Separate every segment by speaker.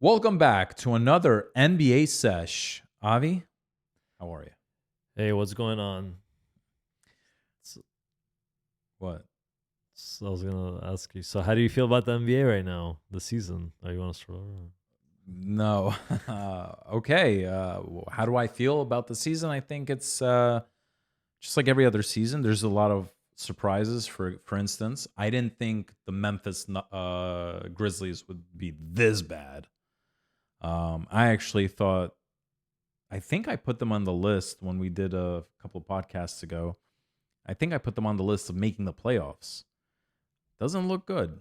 Speaker 1: Welcome back to another NBA Sesh. Avi, how are you?
Speaker 2: Hey, what's going on? So,
Speaker 1: What?
Speaker 2: I was gonna ask you. So, how do you feel about the NBA right now, the season? Are you want to start?
Speaker 1: No. Okay. How do I feel about the season? I think it's just like every other season. There's a lot of surprises. For instance, I didn't think the Memphis Grizzlies would be this bad. I actually thought. I think I put them on the list when we did a couple of podcasts ago. I think I put them on the list of making the playoffs. Doesn't look good.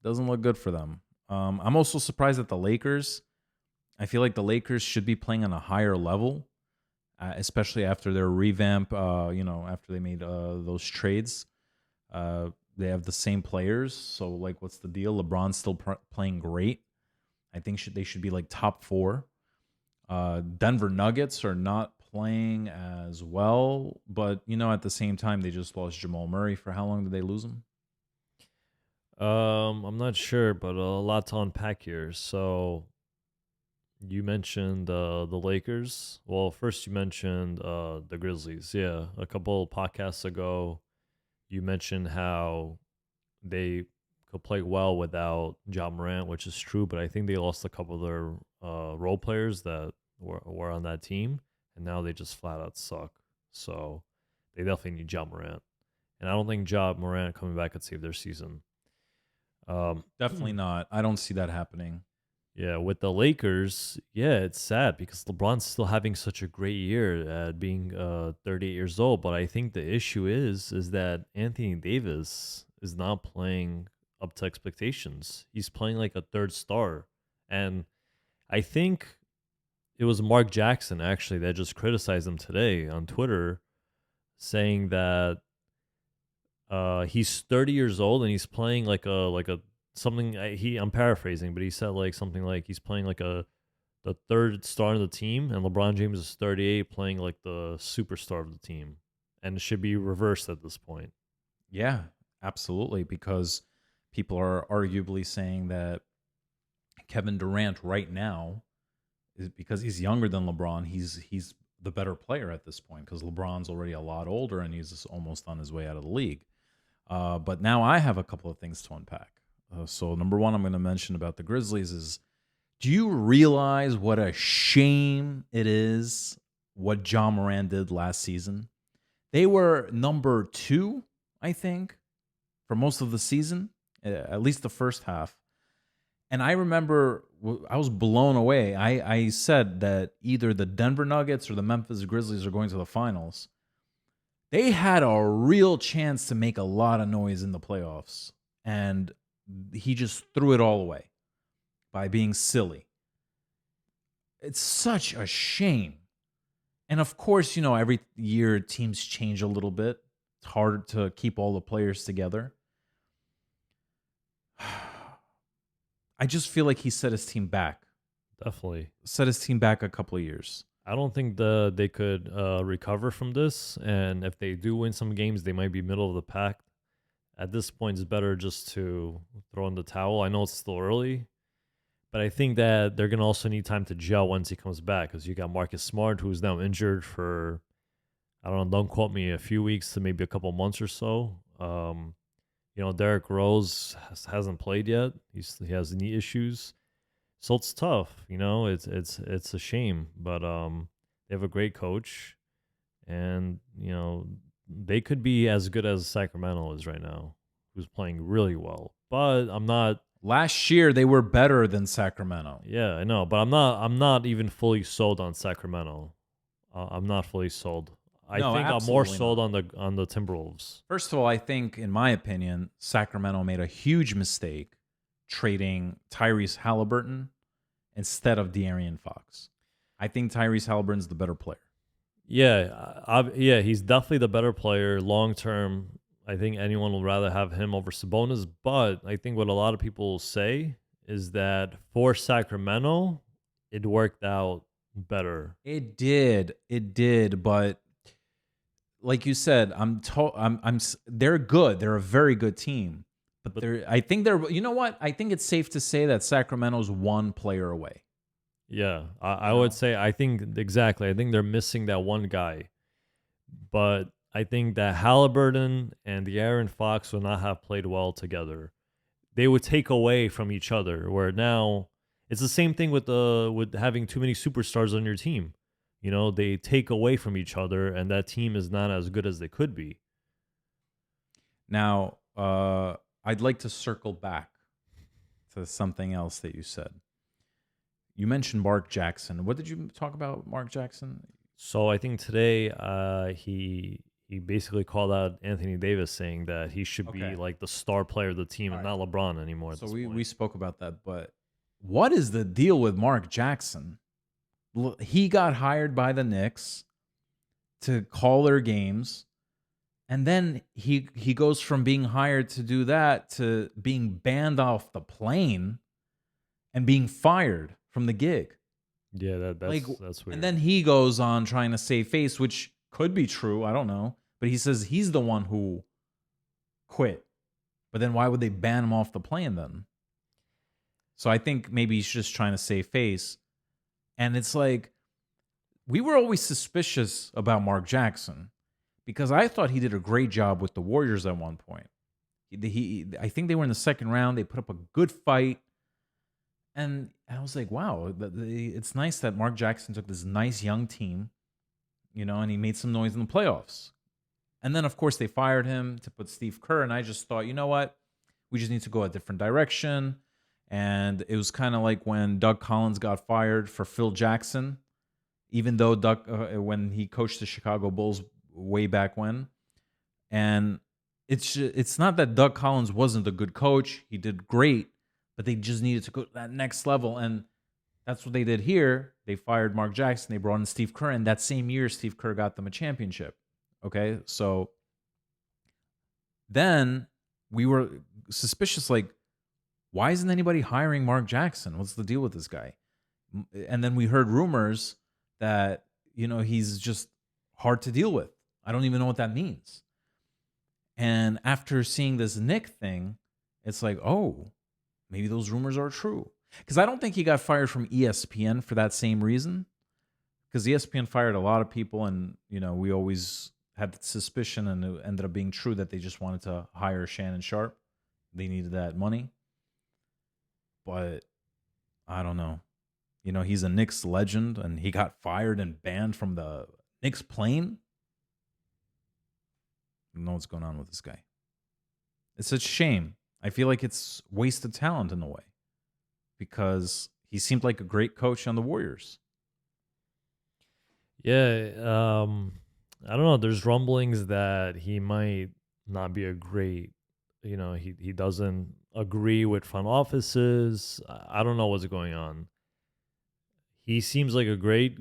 Speaker 1: Doesn't look good for them. I'm also surprised at the Lakers. I feel like the Lakers should be playing on a higher level, especially after their revamp. After they made those trades, they have the same players. So, like, what's the deal? LeBron's still playing great. I think they should be like top four. Denver Nuggets are not playing as well, but at the same time, they just lost Jamal Murray. For how long did they lose him?
Speaker 2: I'm not sure, but a lot to unpack here. So, you mentioned the Lakers. Well, first you mentioned the Grizzlies. Yeah, a couple of podcasts ago, you mentioned how they could play well without John Morant, which is true. But I think they lost a couple of their role players that were on that team, and now they just flat out suck. So they definitely need John Morant, and I don't think John Morant coming back could save their season.
Speaker 1: Definitely not. I don't see that happening.
Speaker 2: Yeah, with the Lakers, yeah, it's sad because LeBron's still having such a great year at being 38 years old. But I think the issue is that Anthony Davis is not playing up to expectations. He's playing like a third star, and I think it was Mark Jackson actually that just criticized him today on Twitter, saying that he's 30 years old and he's playing like a something. I'm paraphrasing, but he said like something like he's playing like the third star of the team, and LeBron James is 38 playing like the superstar of the team, and it should be reversed at this point.
Speaker 1: Yeah, absolutely. Because people are arguably saying that Kevin Durant right now is because he's younger than LeBron. He's the better player at this point because LeBron's already a lot older and he's just almost on his way out of the league. But now I have a couple of things to unpack. So number one, I'm going to mention about the Grizzlies is: do you realize what a shame it is what John Moran did last season? They were number two, I think, for most of the season, at least the first half. And I remember I was blown away. I said that either the Denver Nuggets or the Memphis Grizzlies are going to the finals. They had a real chance to make a lot of noise in the playoffs. And he just threw it all away by being silly. It's such a shame. And of course, every year teams change a little bit. It's hard to keep all the players together. I just feel like he set his team back.
Speaker 2: Definitely.
Speaker 1: Set his team back a couple of years.
Speaker 2: I don't think they could recover from this, and if they do win some games, they might be middle of the pack. At this point, it's better just to throw in the towel. I know it's still early, but I think that they're going to also need time to gel once he comes back because you got Marcus Smart, who's now injured for, I don't know, don't quote me, a few weeks to maybe a couple months or so. Derrick Rose hasn't played yet. He has knee issues. So it's tough, it's a shame, but they have a great coach, and they could be as good as Sacramento is right now, who's playing really well. But I'm not.
Speaker 1: Last year they were better than Sacramento.
Speaker 2: Yeah, I know, but I'm not even fully sold on Sacramento. I'm not fully sold. I
Speaker 1: No,
Speaker 2: think I'm more
Speaker 1: absolutely
Speaker 2: sold
Speaker 1: not.
Speaker 2: on the Timberwolves.
Speaker 1: First of all, I think, in my opinion, Sacramento made a huge mistake trading Tyrese Halliburton instead of De'Aaron Fox. I think Tyrese Halliburton's the better player.
Speaker 2: Yeah, he's definitely the better player long term. I think anyone would rather have him over Sabonis, but I think what a lot of people say is that for Sacramento, it worked out better.
Speaker 1: It did, but like you said, they're good. They're a very good team, But I think they're. You know what? I think it's safe to say that Sacramento's one player away.
Speaker 2: Yeah, I
Speaker 1: You
Speaker 2: would
Speaker 1: know?
Speaker 2: say I think exactly. I think they're missing that one guy, but I think that Halliburton and the Aaron Fox would not have played well together. They would take away from each other. Where now it's the same thing with having too many superstars on your team. You know, they take away from each other, and that team is not as good as they could be.
Speaker 1: Now, I'd like to circle back to something else that you said. You mentioned Mark Jackson. What did you talk about, Mark Jackson?
Speaker 2: So I think today, he basically called out Anthony Davis, saying that he should be
Speaker 1: Okay.
Speaker 2: like the star player of the team
Speaker 1: All
Speaker 2: and
Speaker 1: right.
Speaker 2: not LeBron anymore. At
Speaker 1: So
Speaker 2: this
Speaker 1: we
Speaker 2: point.
Speaker 1: spoke about that, but what is the deal with Mark Jackson? He got hired by the Knicks to call their games, and then he goes from being hired to do that to being banned off the plane and being fired from the gig.
Speaker 2: Yeah,
Speaker 1: Like,
Speaker 2: that's weird.
Speaker 1: and then he goes on trying to save face, which could be true. I don't know, but he says he's the one who quit. But then why would they ban him off the plane then? So I think maybe he's just trying to save face. And it's like, we were always suspicious about Mark Jackson because I thought he did a great job with the Warriors at one point. I think they were in the second round. They put up a good fight. And I was like, wow, it's nice that Mark Jackson took this nice young team, and he made some noise in the playoffs. And then, of course, they fired him to put Steve Kerr. And I just thought, you know what? We just need to go a different direction. And it was kind of like when Doug Collins got fired for Phil Jackson, even though when he coached the Chicago Bulls way back when. And it's not that Doug Collins wasn't a good coach. He did great, but they just needed to go to that next level. And that's what they did here. They fired Mark Jackson. They brought in Steve Kerr. And that same year, Steve Kerr got them a championship. Okay, so then we were suspicious, like, why isn't anybody hiring Mark Jackson? What's the deal with this guy? And then we heard rumors that, he's just hard to deal with. I don't even know what that means. And after seeing this Nick thing, it's like, oh, maybe those rumors are true. Because I don't think he got fired from ESPN for that same reason. Because ESPN fired a lot of people, and, we always had the suspicion, and it ended up being true, that they just wanted to hire Shannon Sharp. They needed that money. But I don't know. He's a Knicks legend, and he got fired and banned from the Knicks plane. I don't know what's going on with this guy. It's a shame. I feel like it's wasted talent in a way, because he seemed like a great coach on the Warriors.
Speaker 2: Yeah, I don't know. There's rumblings that he might not be a great. He doesn't agree with front offices. I don't know what's going on. He seems like a great.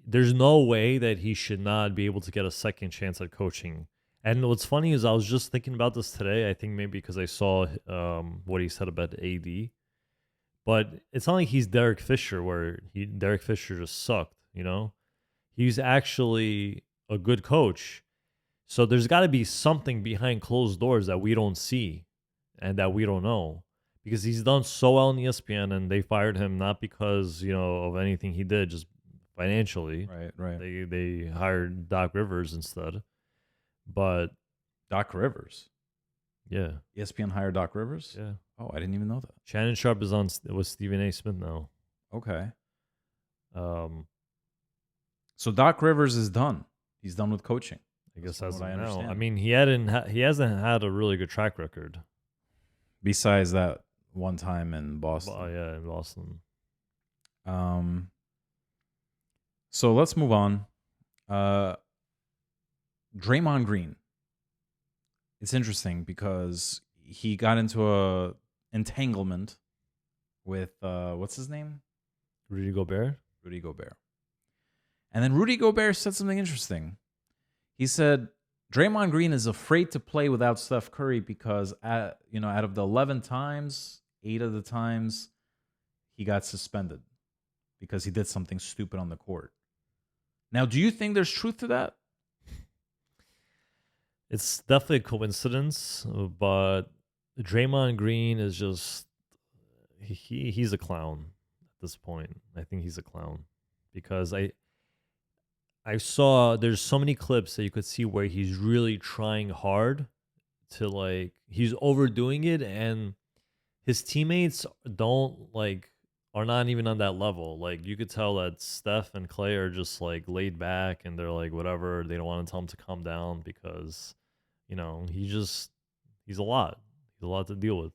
Speaker 2: There's no way that he should not be able to get a second chance at coaching. And what's funny is I was just thinking about this today. I think maybe because I saw what he said about AD. But it's not like he's Derek Fisher, where Derek Fisher just sucked. He's actually a good coach. So there's got to be something behind closed doors that we don't see and that we don't know, because he's done so well in ESPN, and they fired him not because, of anything he did, just financially.
Speaker 1: Right.
Speaker 2: They hired Doc Rivers instead. But
Speaker 1: Doc Rivers.
Speaker 2: yeah.
Speaker 1: ESPN hired Doc Rivers?
Speaker 2: Yeah.
Speaker 1: Oh, I didn't even know that.
Speaker 2: Shannon Sharp is on with Stephen A. Smith now.
Speaker 1: Okay.
Speaker 2: Um,
Speaker 1: So Doc Rivers is done. He's done with coaching.
Speaker 2: I guess
Speaker 1: That's
Speaker 2: as
Speaker 1: what
Speaker 2: of
Speaker 1: I
Speaker 2: now.
Speaker 1: understand.
Speaker 2: I mean, he hasn't had a really good track record.
Speaker 1: Besides that one time in Boston.
Speaker 2: Well, yeah, in Boston.
Speaker 1: So let's move on. Draymond Green. It's interesting because he got into a entanglement with what's his name?
Speaker 2: Rudy Gobert.
Speaker 1: Rudy Gobert. And then Rudy Gobert said something interesting. He said Draymond Green is afraid to play without Steph Curry because out of the 11 times, 8 of the times he got suspended because he did something stupid on the court. Now, do you think there's truth to that?
Speaker 2: It's definitely a coincidence, but Draymond Green is just he's a clown at this point. I think he's a clown because I saw there's so many clips that you could see where he's really trying hard to like he's overdoing it, and his teammates don't like are not even on that level. Like you could tell that Steph and Clay are just like laid back and they're like whatever. They don't want to tell him to calm down because he's a lot. He's a lot to deal with.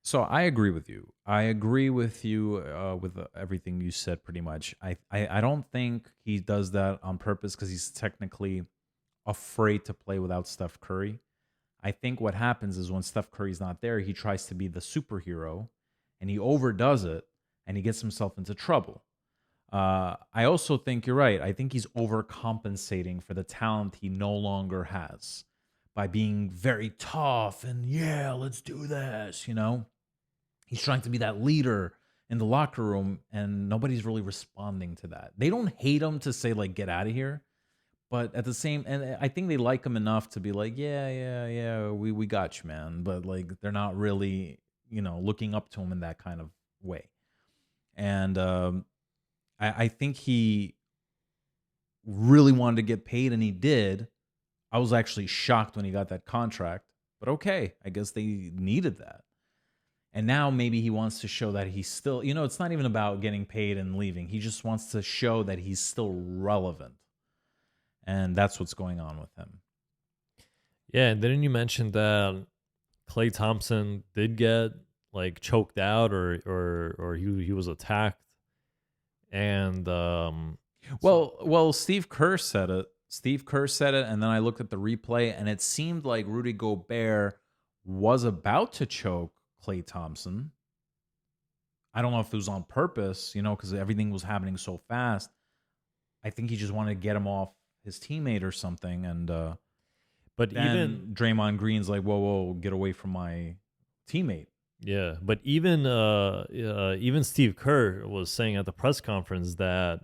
Speaker 1: So I agree with you. I agree with you with everything you said pretty much. I don't think he does that on purpose because he's technically afraid to play without Steph Curry. I think what happens is when Steph Curry's not there, he tries to be the superhero and he overdoes it and he gets himself into trouble. I also think you're right. I think he's overcompensating for the talent he no longer has by being very tough and yeah, let's do this, you know? He's trying to be that leader in the locker room and nobody's really responding to that. They don't hate him to say like get out of here, but at the same and I think they like him enough to be like, yeah, we got you, man, but like they're not really, looking up to him in that kind of way. And I think he really wanted to get paid and he did. I was actually shocked when he got that contract, but okay, I guess they needed that. And now maybe he wants to show that he's still, it's not even about getting paid and leaving. He just wants to show that he's still relevant. And that's what's going on with him.
Speaker 2: Yeah, and didn't you mention that Klay Thompson did get like choked out or he was attacked? And
Speaker 1: well, Steve Kerr said it. Steve Kerr said it, and then I looked at the replay, and it seemed like Rudy Gobert was about to choke Klay Thompson. I don't know if it was on purpose, because everything was happening so fast. I think he just wanted to get him off his teammate or something, and
Speaker 2: but
Speaker 1: even Draymond Green's like, whoa, get away from my teammate.
Speaker 2: Yeah, but even Steve Kerr was saying at the press conference that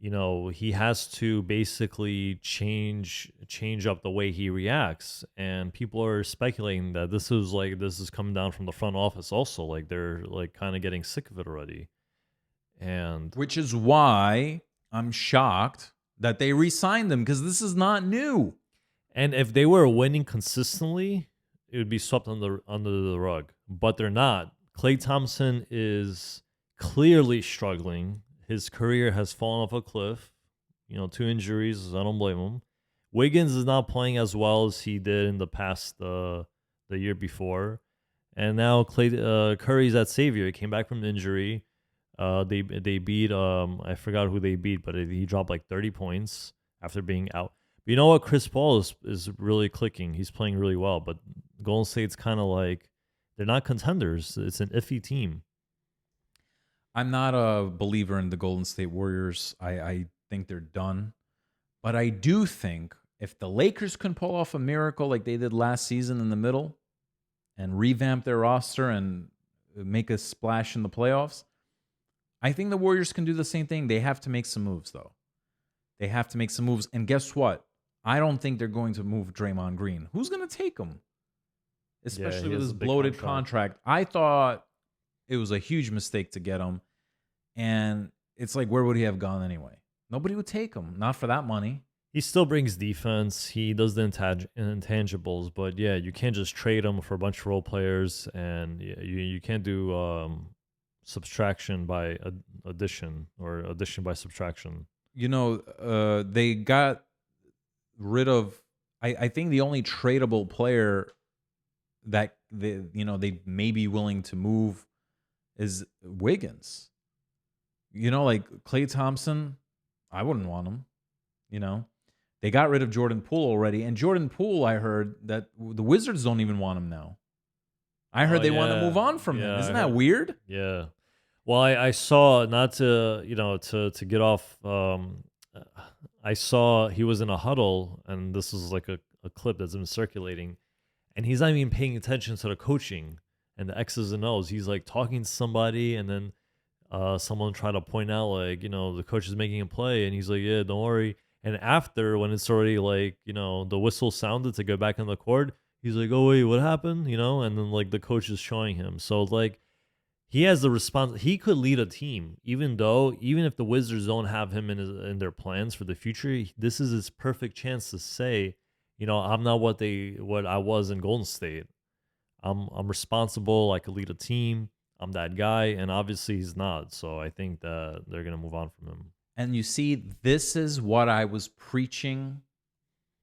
Speaker 2: he has to basically change up the way he reacts, and people are speculating that this is coming down from the front office also, like they're like kind of getting sick of it already, and
Speaker 1: which is why I'm shocked that they re-signed him because this is not new.
Speaker 2: And if they were winning consistently, it would be swept under the rug, but they're not. Klay Thompson is clearly struggling. His career has fallen off a cliff. 2 injuries. I don't blame him. Wiggins is not playing as well as he did in the past, the year before. And now Curry's that savior. He came back from injury. They beat, I forgot who they beat, but he dropped like 30 points after being out. But you know what? Chris Paul is really clicking. He's playing really well. But Golden State's kind of like, they're not contenders. It's an iffy team.
Speaker 1: I'm not a believer in the Golden State Warriors. I think they're done. But I do think if the Lakers can pull off a miracle like they did last season in the middle and revamp their roster and make a splash in the playoffs, I think the Warriors can do the same thing. They have to make some moves, though. They have to make some moves. And guess what? I don't think they're going to move Draymond Green. Who's going to take him? Especially with his bloated contract. I thought it was a huge mistake to get him. And it's like, where would he have gone anyway? Nobody would take him. Not for that money.
Speaker 2: He still brings defense. He does the intangibles. But yeah, you can't just trade him for a bunch of role players. And you can't do subtraction by addition or addition by subtraction.
Speaker 1: They got rid of, I think the only tradable player that they may be willing to move is Wiggins. Like Klay Thompson, I wouldn't want him. They got rid of Jordan Poole already, and Jordan Poole, I heard that the Wizards don't even want him now. I heard they want to move on from him. Isn't that weird?
Speaker 2: Yeah. Well, I saw, not to to get off. I saw he was in a huddle, and this is like a clip that's been circulating, and he's not even paying attention to the coaching and the X's and O's. He's like talking to somebody, and then someone tried to point out like, the coach is making a play, and he's like, yeah, don't worry. And after, when it's already like, the whistle sounded to go back on the court, He's like, oh wait, what happened? And then like the coach is showing him. So like he has the response. He could lead a team, even if the Wizards don't have him in their plans for the future. This is his perfect chance to say, I'm not what I was in Golden State. I'm responsible. I could lead a team. I'm that guy, and obviously he's not. So I think that they're gonna move on from him.
Speaker 1: And you see, this is what I was preaching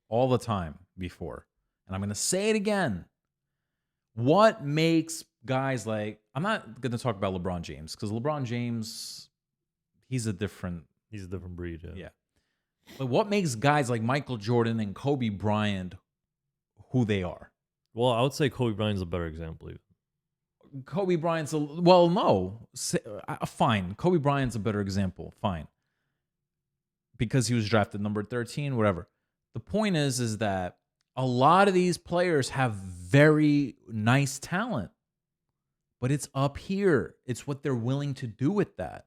Speaker 1: all the time before. And I'm going to say it again. What makes guys like, I'm not going to talk about LeBron James, because LeBron James, he's a different
Speaker 2: breed.
Speaker 1: Yeah. But what makes guys like Michael Jordan and Kobe Bryant who they are?
Speaker 2: Well, I would say Kobe Bryant's a better example.
Speaker 1: Kobe Bryant's fine. Kobe Bryant's a better example. Fine. Because he was drafted number 13, whatever. The point is that a lot of these players have very nice talent, but it's up here. It's what they're willing to do with that.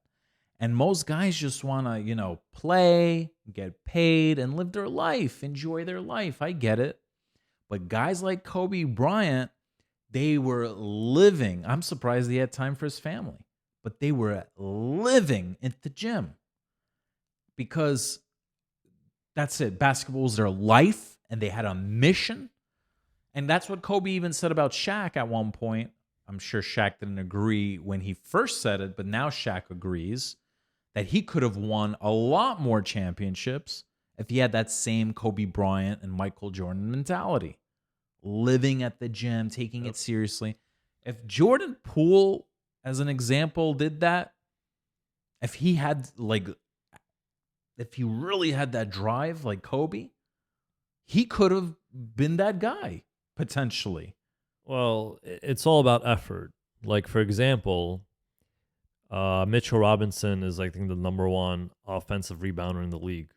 Speaker 1: And most guys just want to, play, get paid, and live their life, enjoy their life. I get it. But guys like Kobe Bryant, they were living. I'm surprised he had time for his family, but they were living at the gym because that's it. Basketball was their life, and they had a mission. And that's what Kobe even said about Shaq at one point. I'm sure Shaq didn't agree when he first said it, but now Shaq agrees that he could have won a lot more championships if he had that same Kobe Bryant and Michael Jordan mentality. Living at the gym, taking it seriously. If Jordan Poole, as an example, did that, if he really had that drive like Kobe, he could have been that guy, potentially.
Speaker 2: Well, it's all about effort. Like, for example, Mitchell Robinson is, I think, the number one offensive rebounder in the league.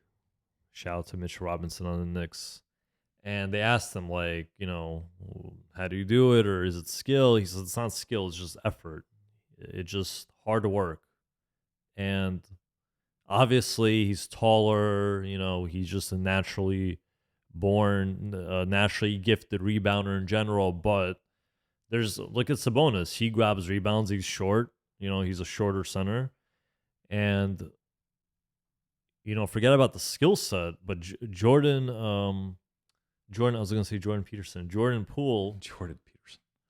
Speaker 2: Shout out to Mitchell Robinson on the Knicks. And they asked him, like, how do you do it? Or is it skill? He says, it's not skill, it's just effort. It's just hard work. And obviously, he's taller. He's just a naturally born, naturally gifted rebounder in general. But look at Sabonis. He grabs rebounds. He's short. He's a shorter center. And, forget about the skill set. But Jordan, I was going to say Jordan Peterson. Jordan Poole.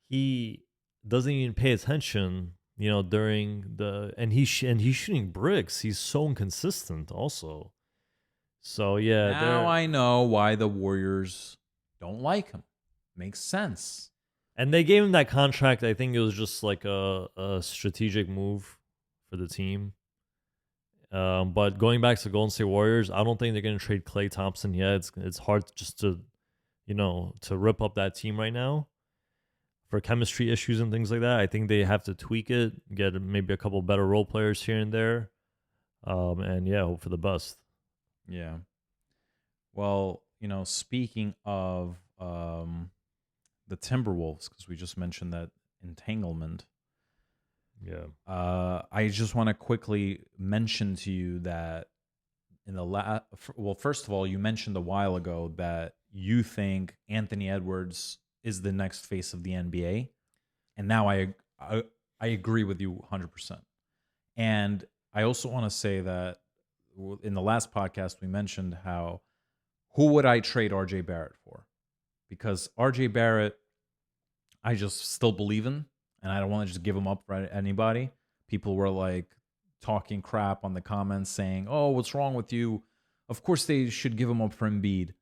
Speaker 2: He doesn't even pay attention, during and he's shooting bricks. He's so inconsistent also. So, yeah.
Speaker 1: Now I know why the Warriors don't like him. Makes sense.
Speaker 2: And they gave him that contract. I think it was just like a strategic move for the team. But going back to Golden State Warriors, I don't think they're going to trade Klay Thompson yet. It's hard just to rip up that team right now for chemistry issues and things like that. I think they have to tweak it, get maybe a couple better role players here and there. And yeah, hope for the best.
Speaker 1: Yeah. Well, speaking of the Timberwolves, because we just mentioned that entanglement.
Speaker 2: Yeah.
Speaker 1: I just want to quickly mention to you that first of all, you mentioned a while ago that you think Anthony Edwards is the next face of the NBA. And now I agree with you 100%. And I also want to say that in the last podcast, we mentioned who would I trade RJ Barrett for? Because RJ Barrett, I just still believe in, and I don't want to just give him up for anybody. People were like talking crap on the comments saying, oh, what's wrong with you? Of course they should give him up for Embiid.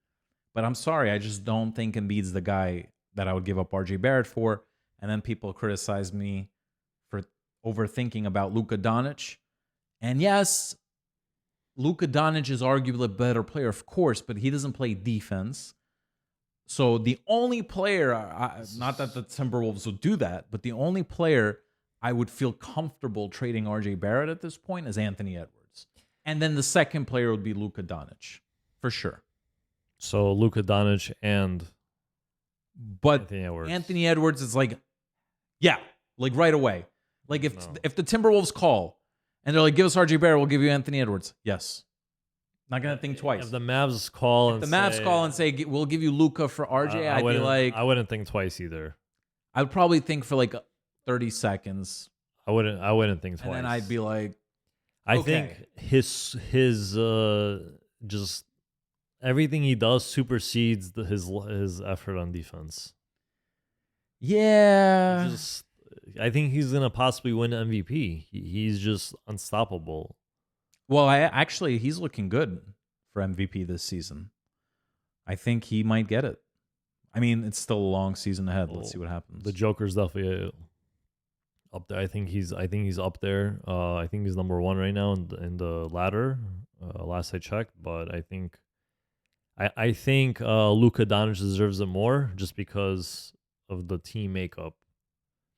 Speaker 1: But I'm sorry, I just don't think Embiid's the guy that I would give up RJ Barrett for. And then people criticize me for overthinking about Luka Doncic. And yes, Luka Doncic is arguably a better player, of course, but he doesn't play defense. So the only player, not that the Timberwolves would do that, but the only player I would feel comfortable trading RJ Barrett at this point is Anthony Edwards. And then the second player would be Luka Doncic, for sure.
Speaker 2: So Luka Doncic and
Speaker 1: Anthony Edwards is like, yeah, like right away. Like if the Timberwolves call and they're like, give us RJ Barrett, we'll give you Anthony Edwards. Yes. Not gonna think twice.
Speaker 2: If the Mavs call
Speaker 1: If
Speaker 2: and
Speaker 1: the Mavs
Speaker 2: say,
Speaker 1: call and say we'll give you Luka for RJ, I'd be
Speaker 2: wouldn't-
Speaker 1: like,
Speaker 2: I wouldn't think twice either.
Speaker 1: I would probably think for like 30 seconds,
Speaker 2: I wouldn't think twice.
Speaker 1: and then I'd be like,
Speaker 2: I
Speaker 1: okay.
Speaker 2: think his just everything he does supersedes his effort on defense.
Speaker 1: yeah.
Speaker 2: Just, I think he's gonna possibly win MVP. He's just unstoppable.
Speaker 1: Well, he's looking good for MVP this season. I think he might get it. I mean, it's still a long season ahead. Let's see what happens.
Speaker 2: The Joker's definitely up there. I think he's up there. I think he's number 1 right now in the ladder. Last I checked, but I think Luka Doncic deserves it more just because of the team makeup.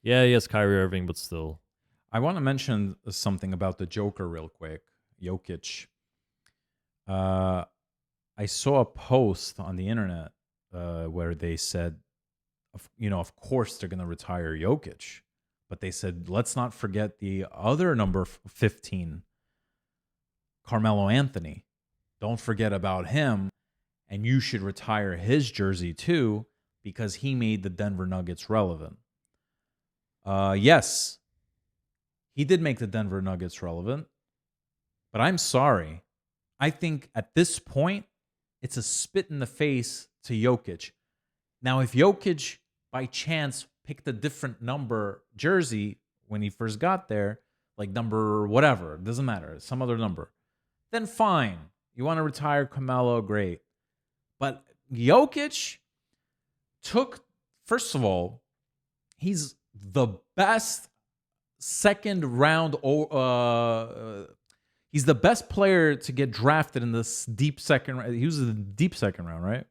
Speaker 2: Yeah, yes, Kyrie Irving, but still.
Speaker 1: I want to mention something about the Joker real quick. Jokic. I saw a post on the internet where they said, of course they're going to retire Jokic, but they said, let's not forget the other number 15, Carmelo Anthony. Don't forget about him, and you should retire his jersey too because he made the Denver Nuggets relevant. Yes, he did make the Denver Nuggets relevant, but I'm sorry. I think at this point, it's a spit in the face to Jokic. Now, if Jokic by chance picked a different number jersey when he first got there, like number whatever, doesn't matter, some other number, then fine. You want to retire Carmelo, great. But Jokic first of all, he's the best second round. He's the best player to get drafted in this deep second round. He was in the deep second round, right?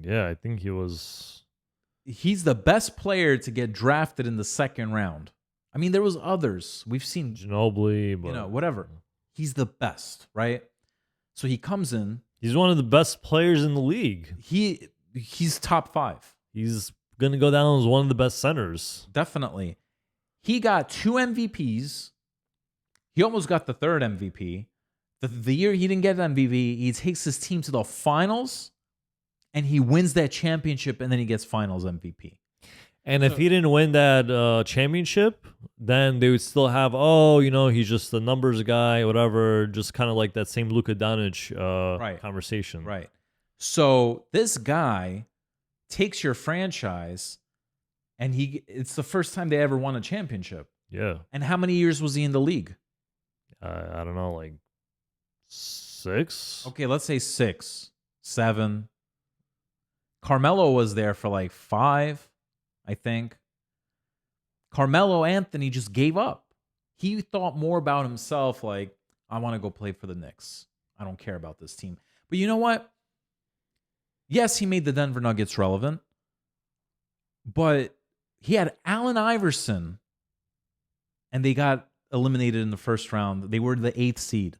Speaker 2: Yeah, I think he was.
Speaker 1: He's the best player to get drafted in the second round. I mean, there was others. We've seen
Speaker 2: Ginobili, but
Speaker 1: whatever. He's the best, right? So he comes in.
Speaker 2: He's one of the best players in the league.
Speaker 1: He's top 5.
Speaker 2: He's going to go down as one of the best centers.
Speaker 1: Definitely. He got 2 MVPs. He almost got the 3rd MVP. The year he didn't get an MVP, he takes his team to the finals, and he wins that championship, and then he gets finals MVP.
Speaker 2: And if he didn't win that championship, then they would still have, he's just the numbers guy, whatever, just kind of like that same Luka Doncic conversation.
Speaker 1: Right. So this guy takes your franchise, and it's the first time they ever won a championship.
Speaker 2: Yeah.
Speaker 1: And how many years was he in the league?
Speaker 2: I don't know, like 6?
Speaker 1: Okay, let's say 6, 7. Carmelo was there for like 5, I think. Carmelo Anthony just gave up. He thought more about himself, like, I want to go play for the Knicks. I don't care about this team. But you know what? Yes, he made the Denver Nuggets relevant, but he had Allen Iverson, and they got eliminated in the first round. They were the 8th seed.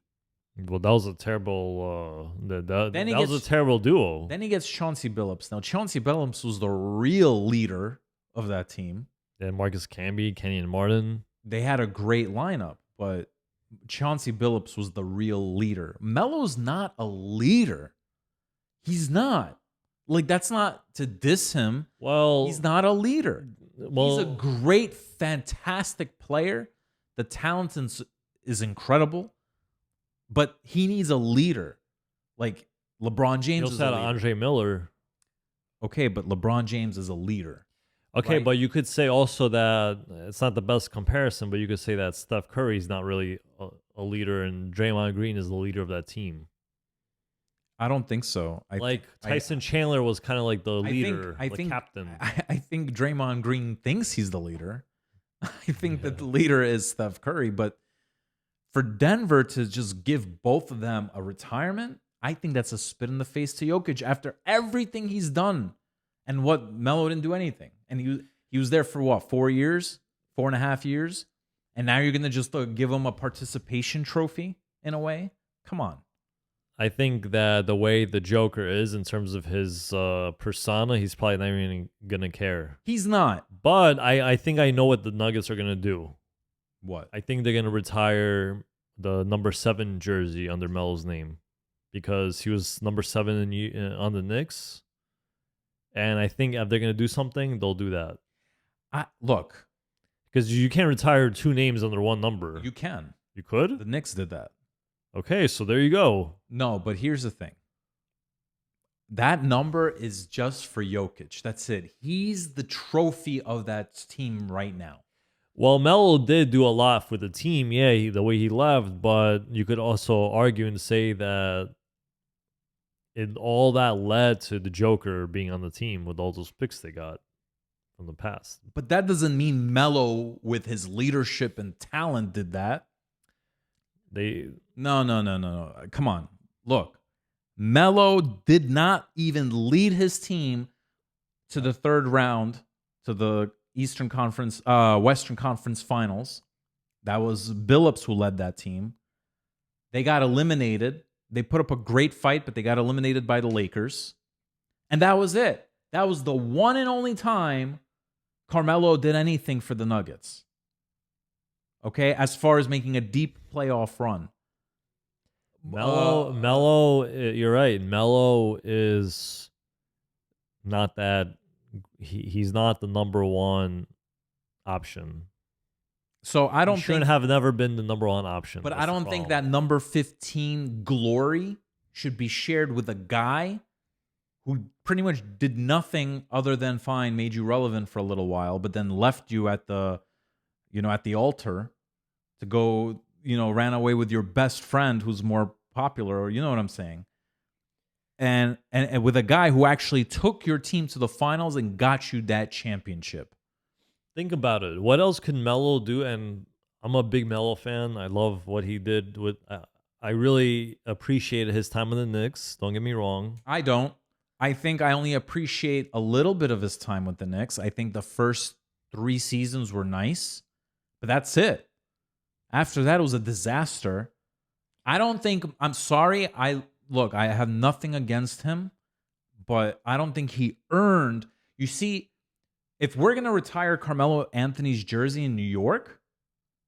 Speaker 2: Well, that was a terrible. That was a terrible duo.
Speaker 1: Then he gets Chauncey Billups. Now, Chauncey Billups was the real leader of that team.
Speaker 2: And Marcus Camby, Kenyon Martin.
Speaker 1: They had a great lineup, but Chauncey Billups was the real leader. Melo's not a leader. He's not. Like, that's not to diss him.
Speaker 2: Well,
Speaker 1: he's not a leader.
Speaker 2: Well,
Speaker 1: he's a great, fantastic player. The talent is incredible, but he needs a leader. Like LeBron James is a leader.
Speaker 2: Andre Miller.
Speaker 1: Okay, but LeBron James is a leader.
Speaker 2: Okay,
Speaker 1: right?
Speaker 2: But you could say also that it's not the best comparison, but you could say that Steph Curry is not really a leader, and Draymond Green is the leader of that team.
Speaker 1: I don't think so.
Speaker 2: Tyson Chandler was kind of like the leader, captain.
Speaker 1: I think Draymond Green thinks he's the leader. I think that the leader is Steph Curry, but for Denver to just give both of them a retirement, I think that's a spit in the face to Jokic after everything he's done. And what, Melo didn't do anything. And he was there for what, 4 years? 4.5 years? And now you're going to just give him a participation trophy in a way? Come on.
Speaker 2: I think that the way the Joker is in terms of his persona, he's probably not even going to care.
Speaker 1: He's not.
Speaker 2: But I think I know what the Nuggets are going to do.
Speaker 1: What?
Speaker 2: I think they're going to retire the number 7 jersey under Melo's name. because he was number 7 on the Knicks. And I think if they're going to do something, they'll do that.
Speaker 1: Look,
Speaker 2: because you can't retire 2 names under one number.
Speaker 1: you can.
Speaker 2: You could?
Speaker 1: The Knicks did that.
Speaker 2: Okay, so there you go.
Speaker 1: No, but here's the thing. That number is just for Jokic. That's it. He's the trophy of that team right now.
Speaker 2: Well, Melo did do a lot for the team, yeah, the way he left, but you could also argue and say that all that led to the Joker being on the team with all those picks they got from the past.
Speaker 1: But that doesn't mean Melo, with his leadership and talent, did that. No. Come on. Look, Melo did not even lead his team to the third round, to the Western Conference Finals. That was Billups who led that team. They got eliminated. They put up a great fight, but they got eliminated by the Lakers. And that was it. That was the one and only time Carmelo did anything for the Nuggets. Okay, as far as making a deep playoff run.
Speaker 2: Melo, you're right. Melo is not that. He's not the number one option.
Speaker 1: So I don't
Speaker 2: shouldn't have never been the number one option.
Speaker 1: But I don't think that number 15 glory should be shared with a guy who pretty much did nothing other than fine, made you relevant for a little while, but then left you at the altar to go, ran away with your best friend who's more popular, or you know what I'm saying? And with a guy who actually took your team to the finals and got you that championship.
Speaker 2: Think about it. What else can Melo do? And I'm a big Melo fan. I love what he did with. I really appreciated his time in the Knicks. Don't get me wrong.
Speaker 1: I don't. I think I only appreciate a little bit of his time with the Knicks. I think the first 3 seasons were nice, but that's it. After that, it was a disaster. I don't think. I'm sorry. I have nothing against him, but I don't think he earned. You see, if we're going to retire Carmelo Anthony's jersey in New York,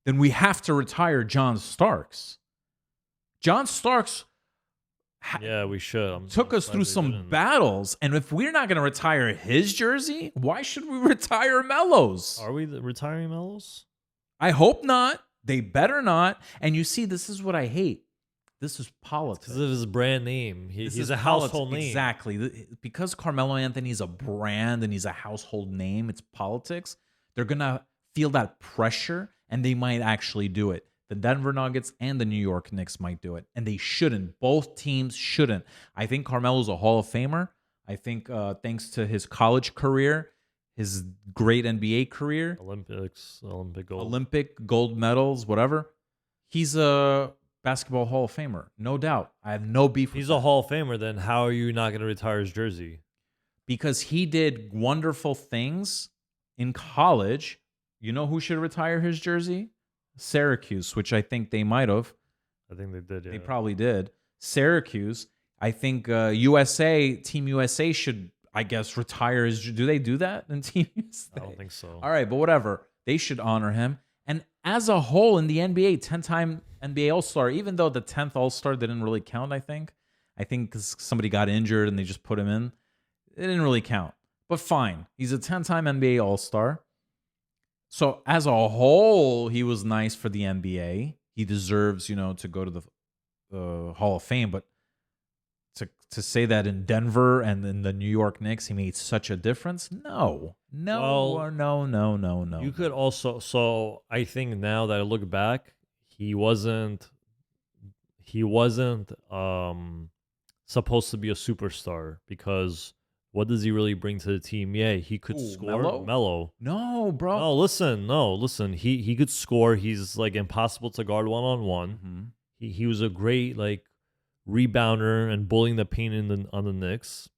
Speaker 1: then we have to retire John Starks. John Starks
Speaker 2: we should.
Speaker 1: took us through some battles, and if we're not going to retire his jersey, why should we retire Melo's?
Speaker 2: Are we retiring Melo's?
Speaker 1: I hope not. They better not. And you see, this is what I hate. This is politics.
Speaker 2: Because of his brand name. He's a household name.
Speaker 1: Exactly. Because Carmelo Anthony is a brand and he's a household name, it's politics. They're going to feel that pressure, and they might actually do it. The Denver Nuggets and the New York Knicks might do it, and they shouldn't. Both teams shouldn't. I think Carmelo's a Hall of Famer. I think thanks to his college career, his great NBA career, Olympic gold medals, whatever, he's a basketball Hall of Famer, no doubt. I have no beef with
Speaker 2: He's a Hall of Famer, then how are you not going to retire his jersey?
Speaker 1: Because he did wonderful things in college. You know who should retire his jersey? Syracuse, which I think they might have.
Speaker 2: I think they did, yeah.
Speaker 1: They probably did. Syracuse. I think Team USA should, I guess, retire his... Do they do that in Team USA?
Speaker 2: I don't think so.
Speaker 1: All right, but whatever. They should honor him. And as a whole in the NBA, 10-time NBA All-Star, even though the 10th All-Star didn't really count, I think because somebody got injured and they just put him in. It didn't really count. But fine. He's a 10-time NBA All-Star. So as a whole, he was nice for the NBA. He deserves, to go to the Hall of Fame. But to say that in Denver and in the New York Knicks, he made such a difference? No.
Speaker 2: You could also. So I think now that I look back, he wasn't supposed to be a superstar, because what does he really bring to the team? Yeah, he could score. Melo.
Speaker 1: No, bro.
Speaker 2: No, listen. He could score. He's like impossible to guard one-on-one.
Speaker 1: Mm-hmm.
Speaker 2: He was a great rebounder and bullying the paint on the Knicks.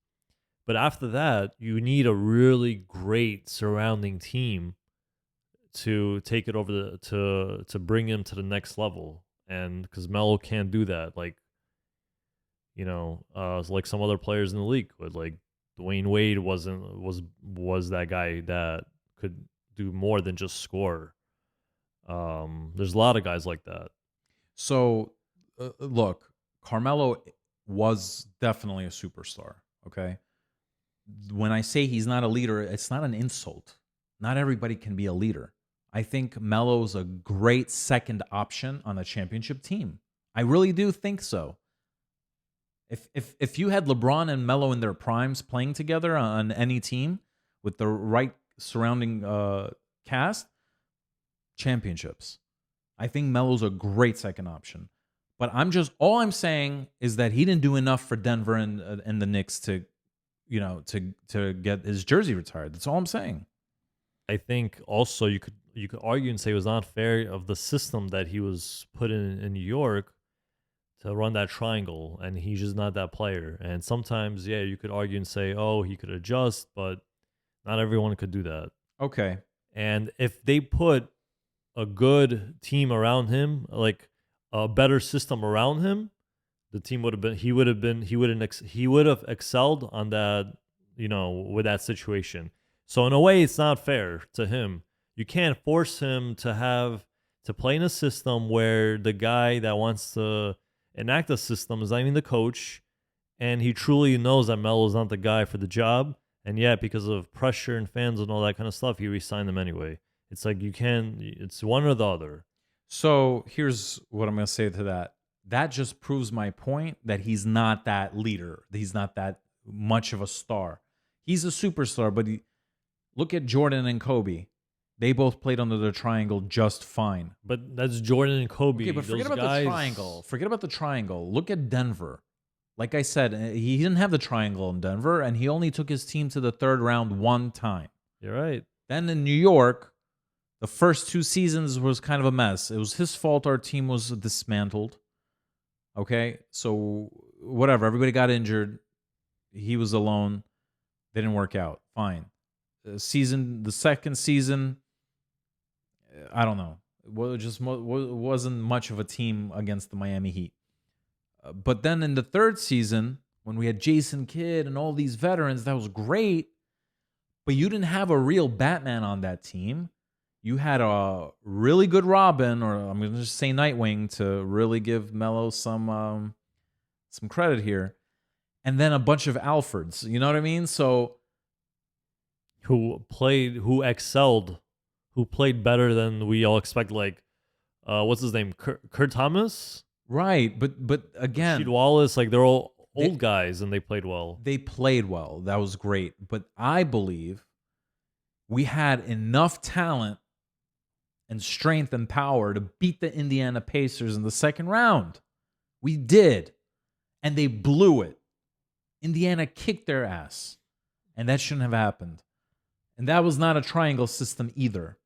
Speaker 2: But after that, you need a really great surrounding team to take it over to bring him to the next level. And because Melo can't do that, like some other players in the league would, like Dwayne Wade was that guy that could do more than just score. There's a lot of guys like that.
Speaker 1: So look, Carmelo was definitely a superstar. Okay. When I say he's not a leader, it's not an insult. Not everybody can be a leader. I think Melo's a great second option on a championship team. I really do think so. If you had LeBron and Melo in their primes playing together on any team with the right surrounding cast, championships. I think Melo's a great second option. But all I'm saying is that he didn't do enough for Denver and the Knicks to get his jersey retired. That's all I'm saying.
Speaker 2: I think also you could argue and say it was not fair of the system that he was put in New York to run that triangle, and he's just not that player. And sometimes, yeah, you could argue and say, oh, he could adjust, but not everyone could do that.
Speaker 1: Okay.
Speaker 2: And if they put a good team around him, like a better system around him, the team would have excelled on that, with that situation. So in a way, it's not fair to him. You can't force him to play in a system where the guy that wants to enact the system is not even the coach, and he truly knows that Melo is not the guy for the job. And yet, because of pressure and fans and all that kind of stuff, he re-signed them anyway. It's like it's one or the other.
Speaker 1: So here's what I'm going to say to that. That just proves my point that he's not that leader. He's not that much of a star. He's a superstar, but look at Jordan and Kobe. They both played under the triangle just fine.
Speaker 2: But that's Jordan and Kobe.
Speaker 1: Okay, but forget about the triangle. Forget about the triangle. Look at Denver. Like I said, he didn't have the triangle in Denver, and he only took his team to the third round one time.
Speaker 2: You're right.
Speaker 1: Then in New York, the first 2 seasons was kind of a mess. It was his fault our team was dismantled. Okay? So, whatever. Everybody got injured. He was alone. They didn't work out. Fine. The second season, I don't know. It wasn't much of a team against the Miami Heat. But then in the third season, when we had Jason Kidd and all these veterans, that was great. But you didn't have a real Batman on that team. You had a really good Robin, or I'm going to just say Nightwing to really give Melo some credit here. And then a bunch of Alfreds. You know what I mean? So
Speaker 2: who excelled, who played better than we all expect. Like, what's his name? Kurt Thomas?
Speaker 1: Right, but again,
Speaker 2: Rasheed Wallace, like they're all old guys and they played well.
Speaker 1: They played well. That was great. But I believe we had enough talent and strength and power to beat the Indiana Pacers in the second round. We did. And they blew it. Indiana kicked their ass. And that shouldn't have happened. And that was not a triangle system either.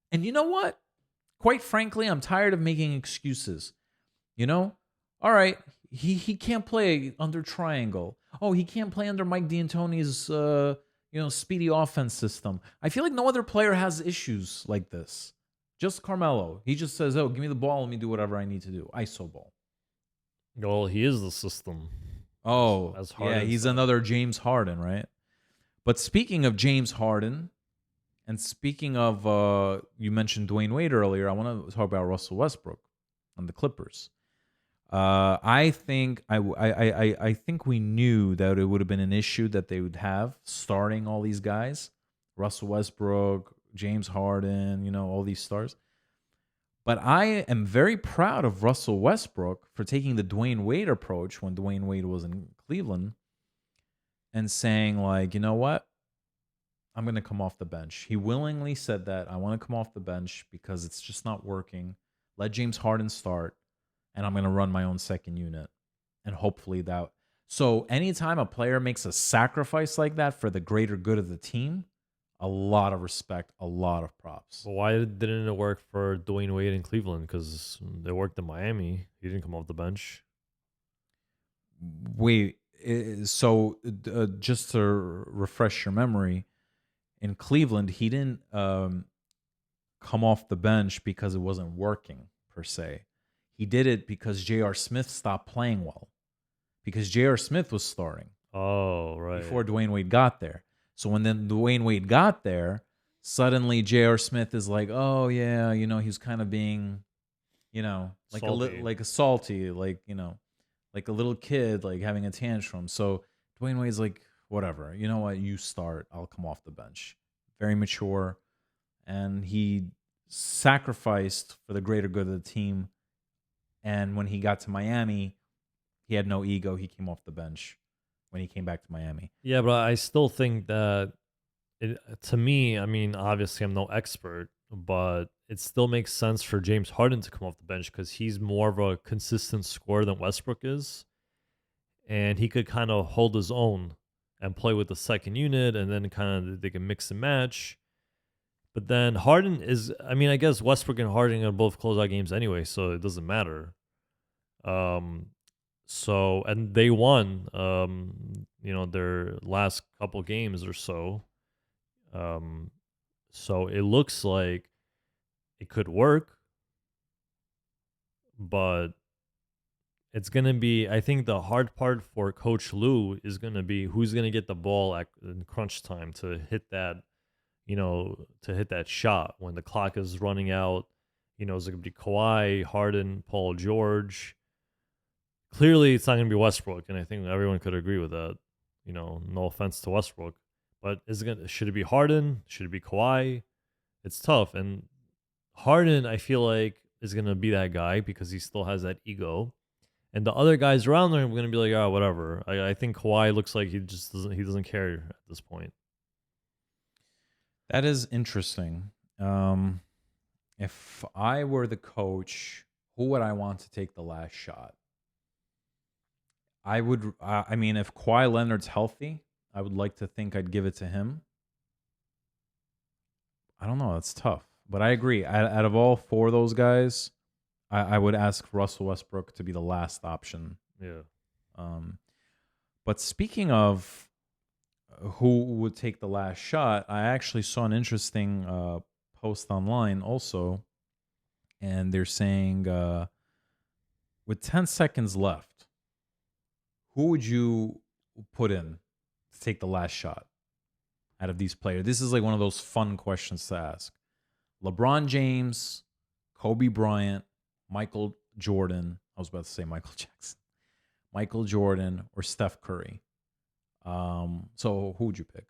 Speaker 1: And you know what? Quite frankly, I'm tired of making excuses. All right, he can't play under triangle. Oh, he can't play under Mike D'Antoni's speedy offense system. I feel like no other player has issues like this. Just Carmelo. He just says, "Oh, give me the ball, let me do whatever I need to do." ISO ball.
Speaker 2: Well, he is the system.
Speaker 1: Oh, as Harden, yeah, he's another James Harden, right? But speaking of James Harden, and speaking of you mentioned Dwayne Wade earlier, I want to talk about Russell Westbrook on the Clippers. I think we knew that it would have been an issue that they would have starting all these guys, Russell Westbrook, James Harden, all these stars. But I am very proud of Russell Westbrook for taking the Dwayne Wade approach when Dwayne Wade was in Cleveland and saying, like, you know what? I'm going to come off the bench. He willingly said that. I want to come off the bench because it's just not working. Let James Harden start. And I'm going to run my own second unit. And hopefully that. So anytime a player makes a sacrifice like that for the greater good of the team, a lot of respect, a lot of props.
Speaker 2: But why didn't it work for Dwayne Wade in Cleveland? Because it worked in Miami. He didn't come off the bench.
Speaker 1: Wait, so just to refresh your memory, in Cleveland, he didn't come off the bench because it wasn't working, per se. He did it because J.R. Smith stopped playing well. Because J.R. Smith was starting.
Speaker 2: Oh, right.
Speaker 1: Before Dwayne Wade got there. So when then Dwayne Wade got there, suddenly J.R. Smith is like, oh, yeah, he's kind of being, like salty. like a little kid, like having a tantrum. So Dwayne Wade's like, whatever. You know what? You start. I'll come off the bench. Very mature, and he sacrificed for the greater good of the team. And when he got to Miami, he had no ego. He came off the bench when he came back to Miami.
Speaker 2: Yeah, but I still think that to me, I mean, obviously I'm no expert, but it still makes sense for James Harden to come off the bench because he's more of a consistent scorer than Westbrook is. And he could kind of hold his own and play with the second unit, and then kind of they can mix and match. But then Harden is, I mean, I guess Westbrook and Harden are both closeout games anyway, so it doesn't matter. Um, so and they won, their last couple games or so. So it looks like it could work, but it's gonna be. I think the hard part for Coach Lou is gonna be who's gonna get the ball in crunch time to hit that, to hit that shot when the clock is running out. Is it gonna be Kawhi, Harden, Paul George? Clearly, it's not gonna be Westbrook, and I think everyone could agree with that. No offense to Westbrook, but should it be Harden? Should it be Kawhi? It's tough, and Harden, I feel like, is gonna be that guy because he still has that ego. And the other guys around there are going to be like, oh, whatever. I think Kawhi looks like he doesn't care at this point.
Speaker 1: That is interesting. If I were the coach, who would I want to take the last shot? I would. I mean, if Kawhi Leonard's healthy, I would like to think I'd give it to him. I don't know. That's tough, but I agree. Out of all four of those guys, I would ask Russell Westbrook to be the last option.
Speaker 2: Yeah.
Speaker 1: But speaking of who would take the last shot, I actually saw an interesting post online also. And they're saying with 10 seconds left, who would you put in to take the last shot out of these players? This is like one of those fun questions to ask. LeBron James, Kobe Bryant, Michael Jordan. I was about to say Michael Jackson. Michael Jordan or Steph Curry. So who would you pick?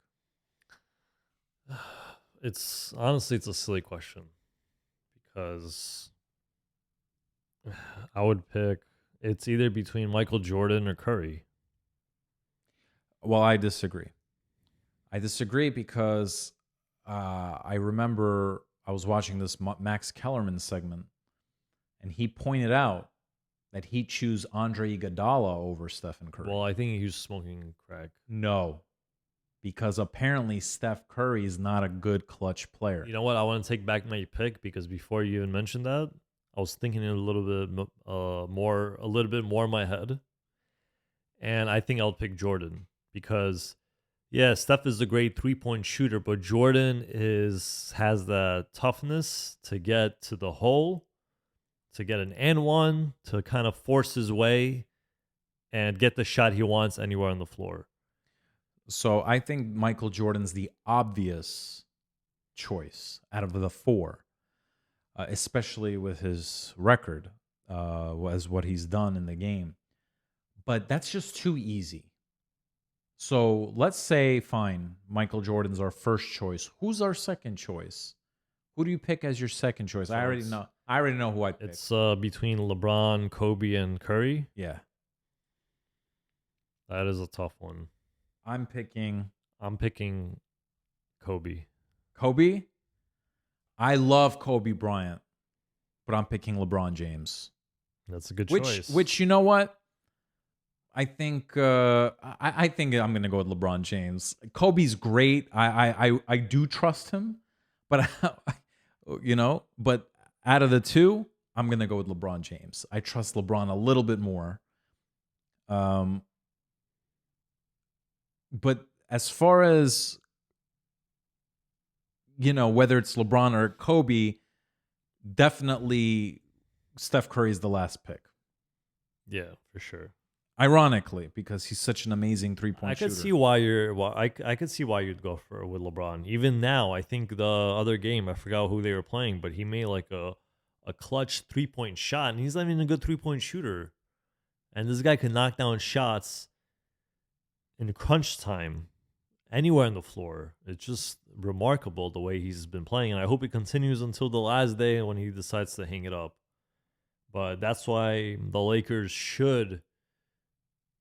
Speaker 2: It's honestly a silly question because I would pick. It's either between Michael Jordan or Curry.
Speaker 1: Well, I disagree. I disagree because I remember I was watching this Max Kellerman segment, and he pointed out that he'd choose Andre Iguodala over Stephen Curry.
Speaker 2: Well, I think he was smoking crack.
Speaker 1: No, because apparently Steph Curry is not a good clutch player.
Speaker 2: You know what? I want to take back my pick because before you even mentioned that, I was thinking a little bit more in my head, and I think I'll pick Jordan because, yeah, Steph is a great 3-point shooter, but Jordan has the toughness to get to the hole, to get an and one, to kind of force his way and get the shot he wants anywhere on the floor.
Speaker 1: So I think Michael Jordan's the obvious choice out of the four, especially with his record, as what he's done in the game. But that's just too easy. So let's say, fine, Michael Jordan's our first choice. Who's our second choice? Who do you pick as your second choice?
Speaker 2: So
Speaker 1: I already know. I already know who I pick.
Speaker 2: It's between LeBron, Kobe, and Curry.
Speaker 1: Yeah.
Speaker 2: That is a tough one.
Speaker 1: I'm picking
Speaker 2: Kobe.
Speaker 1: Kobe? I love Kobe Bryant, but I'm picking LeBron James.
Speaker 2: That's a good choice.
Speaker 1: Which you know what? I think I think I'm gonna go with LeBron James. Kobe's great. I do trust him, but but out of the two, I'm gonna go with LeBron James. I trust LeBron a little bit more. But as far as whether it's LeBron or Kobe, definitely Steph Curry is the last pick.
Speaker 2: Yeah, for sure.
Speaker 1: Ironically, because he's such an amazing 3-point shooter.
Speaker 2: I could see why I could see why you'd go with LeBron. Even now, I think the other game, I forgot who they were playing, but he made like a clutch 3-point shot, and he's not even a good 3-point shooter. And this guy can knock down shots in crunch time anywhere on the floor. It's just remarkable the way he's been playing. And I hope it continues until the last day when he decides to hang it up. But that's why the Lakers should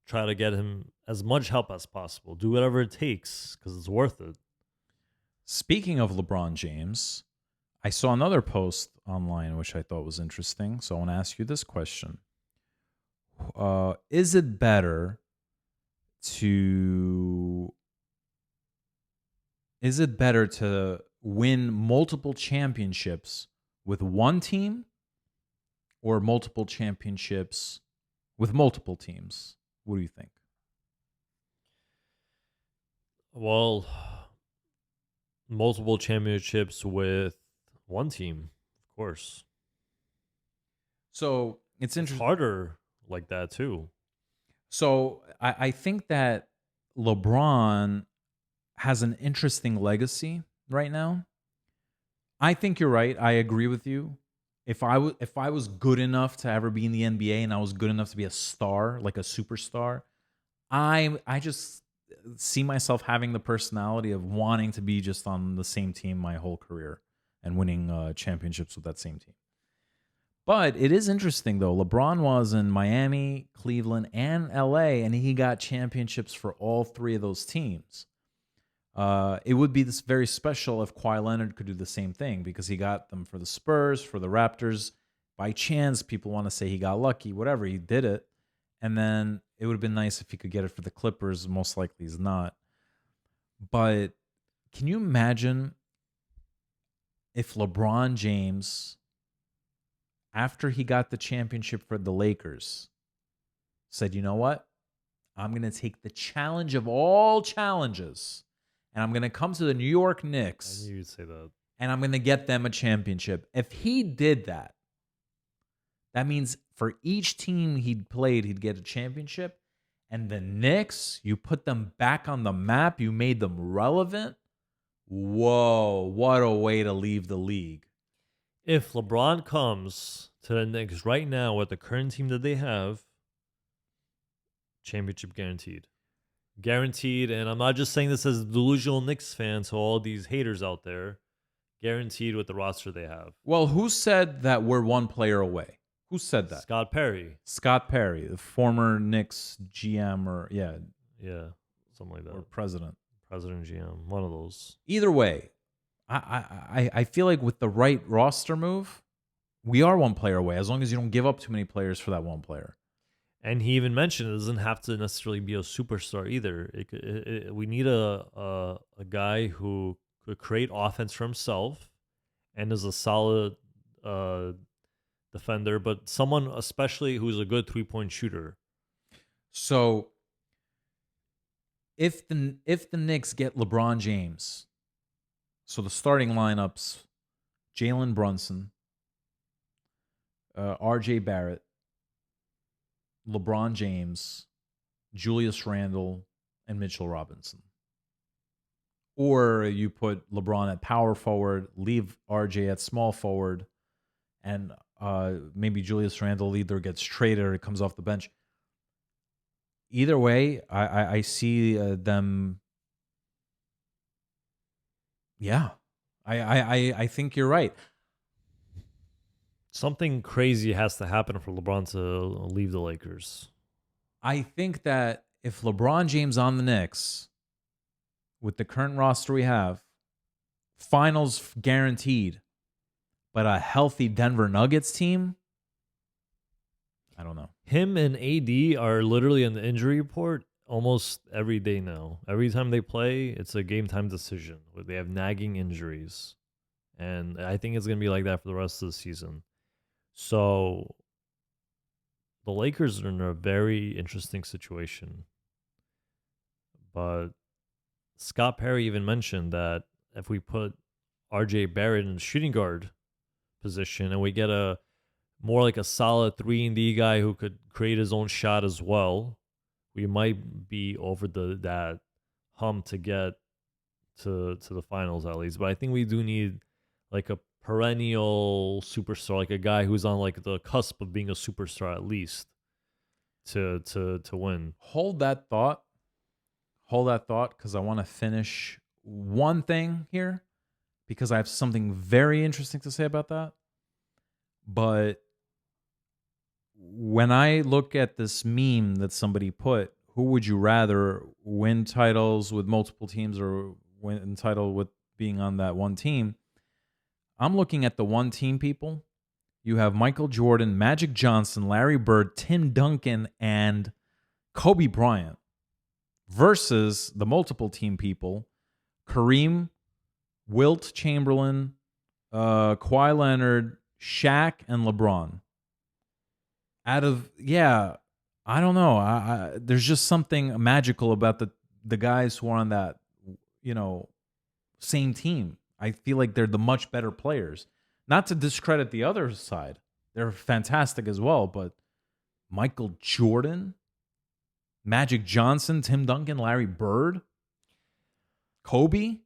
Speaker 2: try to get him as much help as possible. Do whatever it takes because it's worth it.
Speaker 1: Speaking of LeBron James, I saw another post online which I thought was interesting. So I want to ask you this question. Is it better to win multiple championships with one team or multiple championships with multiple teams? What do you think?
Speaker 2: Well, multiple championships with one team, of course.
Speaker 1: So it's
Speaker 2: It's
Speaker 1: interesting.
Speaker 2: harder like that too.
Speaker 1: So I think that LeBron has an interesting legacy right now. I think you're right. I agree with you. If I was good enough to ever be in the NBA and I was good enough to be a star, like a superstar, I just see myself having the personality of wanting to be just on the same team my whole career and winning championships with that same team. But it is interesting, though. LeBron was in Miami, Cleveland, and LA, and he got championships for all three of those teams. It would be this very special if Kawhi Leonard could do the same thing because he got them for the Spurs, for the Raptors. By chance, people want to say he got lucky, whatever. He did it. And then it would have been nice if he could get it for the Clippers. Most likely he's not. But can you imagine if LeBron James, after he got the championship for the Lakers, said, you know what? I'm going to take the challenge of all challenges, and I'm going to come to the New York
Speaker 2: I
Speaker 1: Knicks,
Speaker 2: knew you'd say that.
Speaker 1: and I'm going to get them a championship. If he did that, that means for each team he'd played, he'd get a championship. And the Knicks, you put them back on the map. You made them relevant. Whoa, what a way to leave the league.
Speaker 2: If LeBron comes to the Knicks right now with the current team that they have, championship guaranteed. Guaranteed. And I'm not just saying this as a delusional Knicks fan to all these haters out there. Guaranteed with the roster they have.
Speaker 1: Well, who said that we're one player away? Who said that?
Speaker 2: Scott Perry.
Speaker 1: Scott Perry, the former Knicks GM
Speaker 2: Yeah, something like that.
Speaker 1: or president.
Speaker 2: President GM, one of those.
Speaker 1: Either way, I feel like with the right roster move, we are one player away as long as you don't give up too many players for that one player.
Speaker 2: And he even mentioned it doesn't have to necessarily be a superstar either. We need a guy who could create offense for himself and is a solid defender, but someone especially who's a good 3-point shooter.
Speaker 1: So if the Knicks get LeBron James, so the starting lineups, Jalen Brunson, RJ Barrett, LeBron James, Julius Randle, and Mitchell Robinson. Or you put LeBron at power forward, leave RJ at small forward, and maybe Julius Randle either gets traded or comes off the bench. Either way, I see them. Yeah, I think you're right.
Speaker 2: Something crazy has to happen for LeBron to leave the Lakers.
Speaker 1: I think that if LeBron James on the Knicks, with the current roster we have, finals guaranteed, but a healthy Denver Nuggets team, I don't know.
Speaker 2: Him and AD are literally in the injury report almost every day now. Every time they play, it's a game time decision. They have nagging injuries. And I think it's going to be like that for the rest of the season. So the Lakers are in a very interesting situation. But Scott Perry even mentioned that if we put RJ Barrett in the shooting guard position and we get a more like a solid 3-and-D guy who could create his own shot as well, we might be over that hump to get to the finals at least. But I think we do need like a perennial superstar, like a guy who's on like the cusp of being a superstar at least. to win.
Speaker 1: Hold that thought. Because I want to finish one thing here, because I have something very interesting to say about that. But when I look at this meme that somebody put, who would you rather win titles with multiple teams or win title with being on that one team? I'm looking at the one team people. You have Michael Jordan, Magic Johnson, Larry Bird, Tim Duncan, and Kobe Bryant versus the multiple team people, Kareem, Wilt Chamberlain, Kawhi Leonard, Shaq, and LeBron. I don't know. There's just something magical about the guys who are on that, same team. I feel like they're the much better players. Not to discredit the other side. They're fantastic as well, but Michael Jordan, Magic Johnson, Tim Duncan, Larry Bird, Kobe.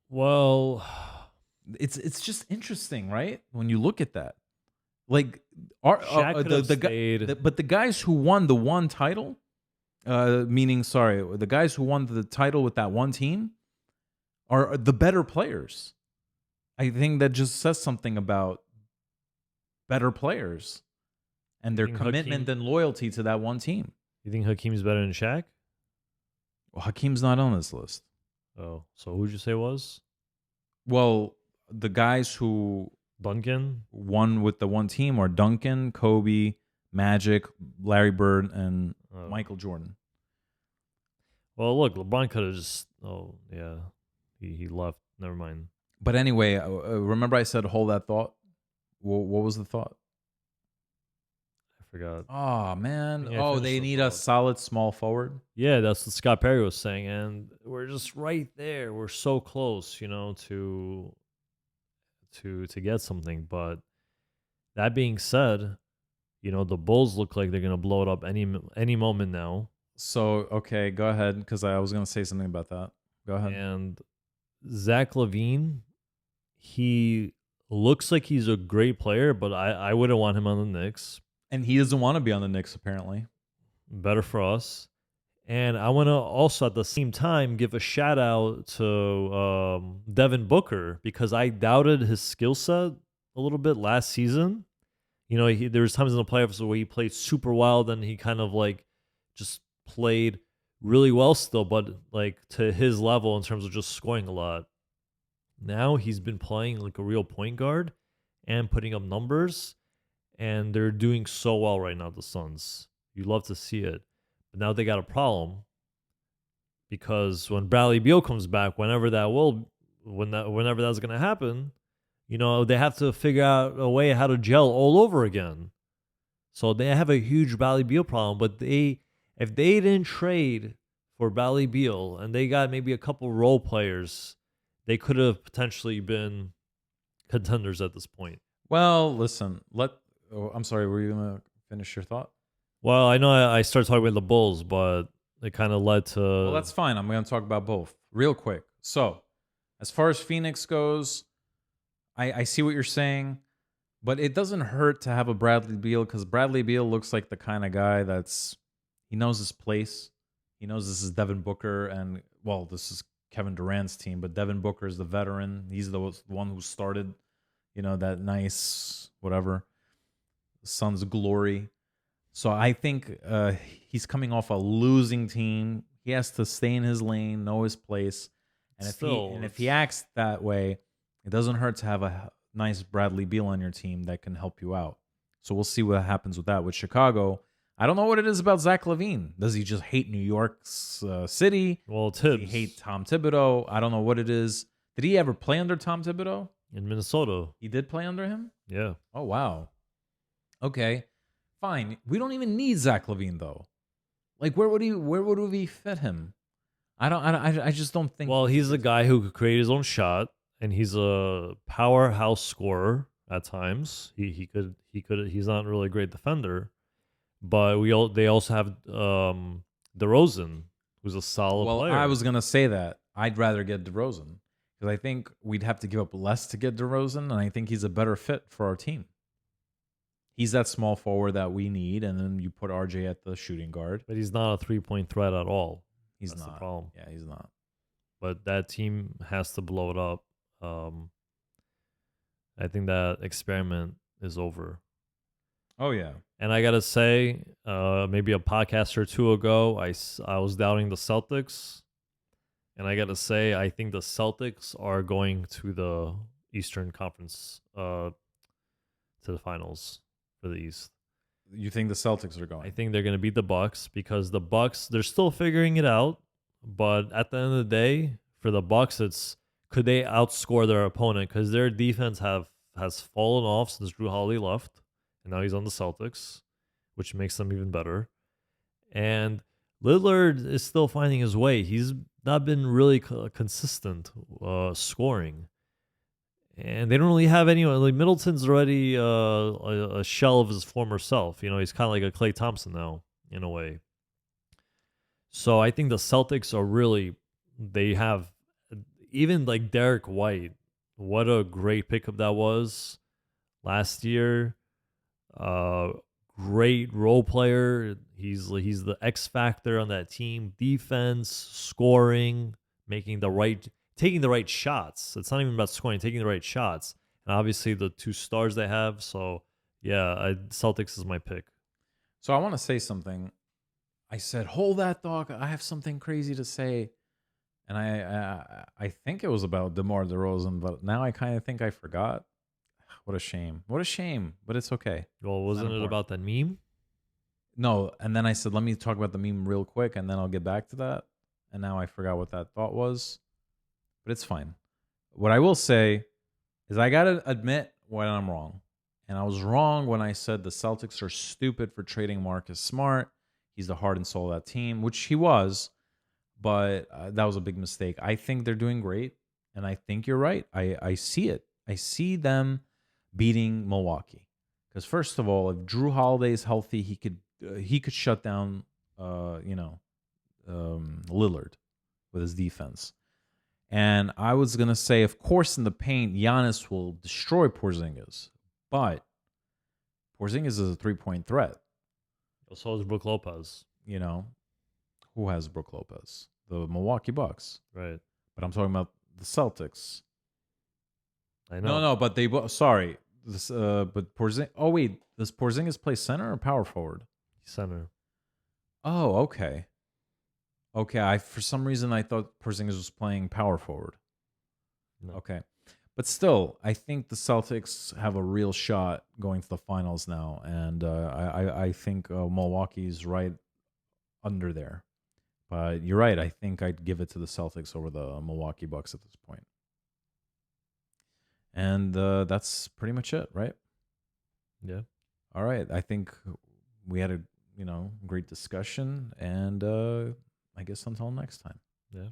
Speaker 2: Well,
Speaker 1: it's just interesting, right? When you look at that. Like the guys who won the one title, the guys who won the title with that one team are the better players. I think that just says something about better players and their commitment and loyalty to that one team.
Speaker 2: You think Hakeem's better than Shaq?
Speaker 1: Well, Hakeem's not on this list.
Speaker 2: Oh, so who'd you say was?
Speaker 1: Well, the guys who
Speaker 2: Duncan
Speaker 1: won with the one team are Duncan, Kobe, Magic, Larry Bird, and Michael Jordan.
Speaker 2: Well, look, LeBron could have just. Oh, yeah, he left. Never mind.
Speaker 1: But anyway, remember I said hold that thought? What was the thought?
Speaker 2: I forgot.
Speaker 1: Oh, man. They need a solid small forward?
Speaker 2: Yeah, that's what Scott Perry was saying. And we're just right there. We're so close, to get something. But that being said, the Bulls look like they're going to blow it up any moment now.
Speaker 1: So, okay, go ahead, because I was going to say something about that. Go ahead.
Speaker 2: And Zach LaVine, he looks like he's a great player, but I wouldn't want him on the Knicks.
Speaker 1: And he doesn't want to be on the Knicks, apparently.
Speaker 2: Better for us. And I want to also, at the same time, give a shout out to Devin Booker, because I doubted his skill set a little bit last season. There was times in the playoffs where he played super well, then he kind of just played really well still, but to his level in terms of just scoring a lot. Now he's been playing like a real point guard and putting up numbers, and they're doing so well right now, the Suns. You love to see it. But now they got a problem, because when Bradley Beal comes back, whenever that's going to happen, they have to figure out a way how to gel all over again. So they have a huge Bradley Beal problem, but if they didn't trade for Bradley Beal and they got maybe a couple role players, they could have potentially been contenders at this point.
Speaker 1: Well, listen, I'm sorry, were you going to finish your thought?
Speaker 2: Well, I know I started talking about the Bulls, but it kind of led to...
Speaker 1: Well, that's fine. I'm going to talk about both real quick. So, as far as Phoenix goes, I see what you're saying, but it doesn't hurt to have a Bradley Beal, because Bradley Beal looks like the kind of guy he knows his place. He knows this is Devin Booker, and, well, this is Kevin Durant's team, but Devin Booker is the veteran. He's the one who started, that nice, whatever, Suns glory. So I think he's coming off a losing team. He has to stay in his lane, know his place. And if he acts that way, it doesn't hurt to have a nice Bradley Beal on your team that can help you out. So we'll see what happens with that. With Chicago, I don't know what it is about Zach LaVine. Does he just hate New York's city?
Speaker 2: Well,
Speaker 1: Does he hate Tom Thibodeau? I don't know what it is. Did he ever play under Tom Thibodeau?
Speaker 2: In Minnesota.
Speaker 1: He did play under him?
Speaker 2: Yeah.
Speaker 1: Oh, wow. Okay. Fine. We don't even need Zach LaVine, though. Where would we fit him? I just don't think.
Speaker 2: Well, he's a guy who could create his own shot, and he's a powerhouse scorer at times. He could. He's not really a great defender, but they also have DeRozan, who's a solid player.
Speaker 1: Well, I was gonna say that I'd rather get DeRozan, because I think we'd have to give up less to get DeRozan, and I think he's a better fit for our team. He's that small forward that we need, and then you put RJ at the shooting guard.
Speaker 2: But he's not a 3-point threat at all.
Speaker 1: He's
Speaker 2: That's
Speaker 1: not.
Speaker 2: the problem.
Speaker 1: Yeah, he's not.
Speaker 2: But that team has to blow it up. I think that experiment is over.
Speaker 1: Oh yeah.
Speaker 2: And I gotta say, maybe a podcast or two ago, I was doubting the Celtics, and I gotta say, I think the Celtics are going to the Eastern Conference, to the finals for the East.
Speaker 1: You think the Celtics are
Speaker 2: I
Speaker 1: going?
Speaker 2: think they're gonna beat the Bucks because the Bucks, they're still figuring it out. But at the end of the day, for the Bucks, it's could they outscore their opponent, because their defense has fallen off since Drew Holiday left, and now he's on the Celtics, which makes them even better. And Lillard is still finding his way. He's not been really consistent scoring, and they don't really have anyone. Like Middleton's already a shell of his former self. He's kind of like a Klay Thompson now in a way. So I think the Celtics are really, they have, even like Derek White, what a great pickup that was last year. Great role player. He's the X factor on that team. Defense, scoring, taking the right shots. It's not even about scoring, taking the right shots. And obviously the two stars they have. So yeah, Celtics is my pick.
Speaker 1: So I want to say something. I said, hold that thought. I have something crazy to say. And I think it was about DeMar DeRozan, but now I kind of think I forgot. What a shame. What a shame, but it's okay.
Speaker 2: Well, wasn't it about that meme?
Speaker 1: No, and then I said, let me talk about the meme real quick, and then I'll get back to that. And now I forgot what that thought was, but it's fine. What I will say is I got to admit when I'm wrong. And I was wrong when I said the Celtics are stupid for trading Marcus Smart. He's the heart and soul of that team, which he was, but that was a big mistake. I think they're doing great, and I think you're right. I see it. I see them beating Milwaukee. Because first of all, if Drew Holiday is healthy, he could shut down Lillard with his defense. And I was gonna say, of course, in the paint, Giannis will destroy Porzingis, but Porzingis is a 3-point threat.
Speaker 2: So is Brook Lopez.
Speaker 1: Who has Brook Lopez? The Milwaukee Bucks,
Speaker 2: right?
Speaker 1: But I'm talking about the Celtics.
Speaker 2: I know.
Speaker 1: No, but sorry. But Porzingis. Oh wait, does Porzingis play center or power forward?
Speaker 2: Center.
Speaker 1: Oh, okay. Okay, for some reason I thought Porzingis was playing power forward.
Speaker 2: No.
Speaker 1: Okay, but still, I think the Celtics have a real shot going to the finals now, and I think Milwaukee's right under there. But you're right. I think I'd give it to the Celtics over the Milwaukee Bucks at this point. And that's pretty much it, right?
Speaker 2: Yeah.
Speaker 1: All right. I think we had a great discussion, and I guess until next time.
Speaker 2: Yeah.